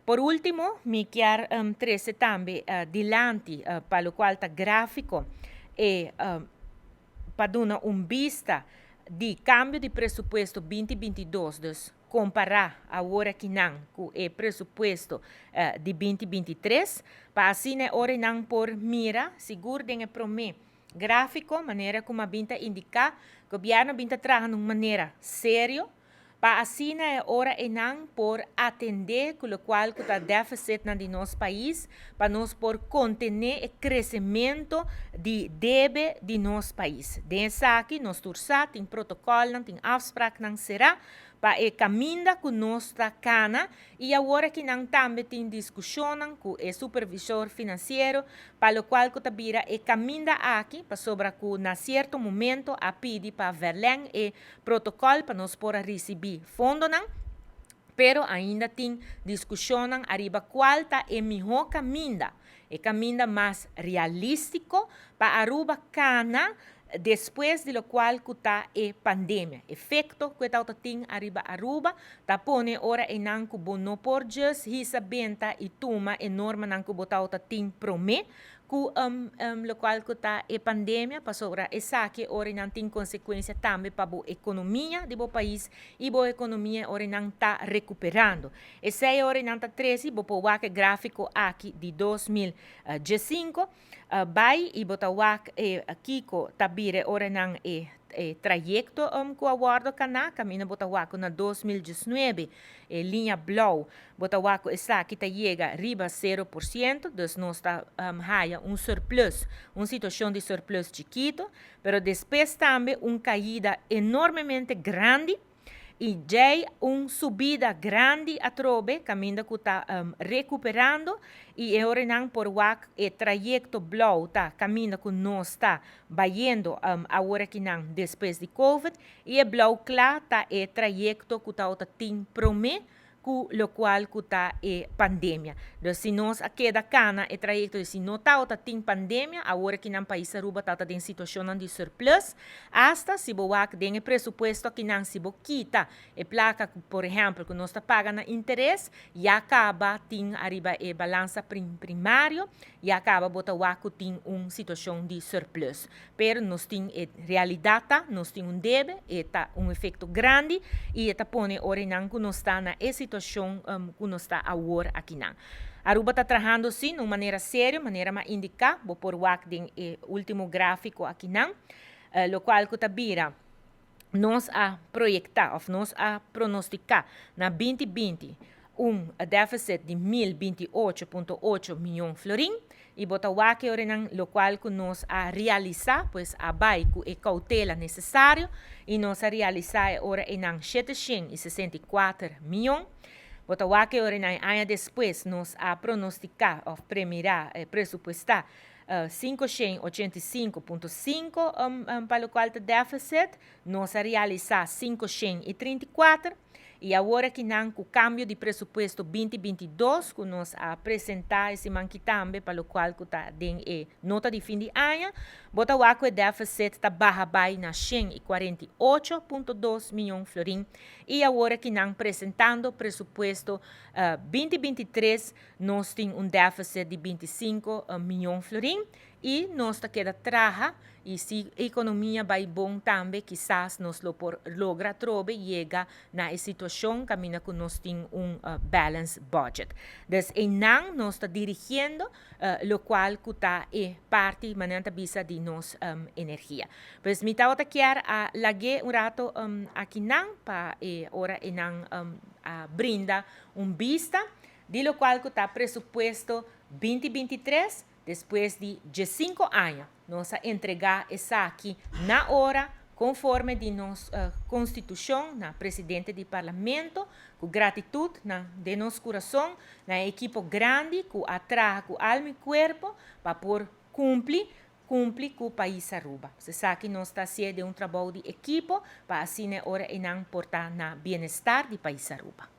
Por último, mi quiero trazer também dilante para o qual está gráfico e para dar vista de cambio de presupuesto 2022, dus comparar agora que não com o presupuesto de 2023, para assim ora não por mira, seguro de promê gráfico, maneira como a binta indicar, o governo binta trabalhando de maneira séria, para assim ora não por atender com o qual está déficit na de nosso país, para nós por conter o crescimento de débito de nosso país. Dessa aqui, nós turçat, tem protocolo, tem afspraak, não será, para o caminho com nossa cana, e agora que não também tem discussão com o supervisor financeiro, para o qual que vira o caminho aqui, para sobre que na certo momento a pedir para verleng e protocolo para nós por receber fundo não, pero ainda tem discussão arriba qual está o melhor caminho, o caminho mais realístico para aruba cana depois de lo qual está a pandemia. Efeito que está tem arriba Aruba, está pone ora em nanco bono por just hisa benta e tuma enorme nanco botauta tem prome ku lo qual está a pandemia pasora essa que ora não tem consequência também para a economia do país e a economia ora não está recuperando. Essa é ora não está 13, bo wak gráfico aqui de 2015, vai e bota wak kiko tabire ora não trajecto com a guarda cana camina bota wak na 2019 linha blue bota wak essa que chega riba 0%, dus nós está haya surplus, situação de surplus chiquito, pero depois também caída enormemente grande e já subida grande a trobe, caminho que está recuperando e agora não por wak o trajecto blue tá caminho que nós está vayendo agora que não depois de Covid e o blue claro tá o trajecto que está tem promê com o qual está a pandemia. Então, se nós queda cana e trajecto, se não está tem pandemia, agora que no país Aruba está em situação de surplus, hasta se boa tem presupuesto que não se quita e placa, por exemplo, que nós está pagando interesse, e acaba tem arriba a balança primário e acaba botar o tem situação de surplus. Pero nós tem realidade, nós tem débito, e tá efeito grande e está pone ora não que nós está na situação que nós está agora aqui não. Aruba está trabalhando sim, de maneira séria, maneira mais indicar, vou por o último gráfico aqui não, lo qual que está vira nós a projetar, ou nós a pronosticar na 2020 déficit de 1.028,8 milhões de florins e botar o lo qual que nós a realizar, pois a com a cautela necessária e nós a realizar ora em 764 milhões. Botar o ora em ano depois nós a pronosticar ou premirar, pressupostar 585,5 para o qual está déficit, nós a realizar 534 e agora que não com o câmbio de presupuesto 2022 que nós apresentar esse manque também para o qual está em nota de fim de ano, bota o déficit está barra na 148,2 milhões de florins e agora que não apresentando presupuesto 2023 nós temos déficit de 25 milhões de florins e nós queda traja e se a economia vai bom também, quizás nós logra trobe chega na situação caminha que nós temos balance budget. Então, não nós está dirigindo lo qual que está parte manenta bisa de nossa energia. Pois me estava quer a lage rato aqui não para ora e não brinda vista de lo qual que está presupuesto 2023 depois de 5 anos, nós entregar essa aqui na hora, conforme de nossa Constituição, na presidente do Parlamento, com gratitude de nosso coração, na equipe grande, que atrás com alma e corpo, para por cumprir com o país Aruba. Você sabe que nós está sendo trabalho de equipe, para assim hora e não portar na bem-estar do país Aruba.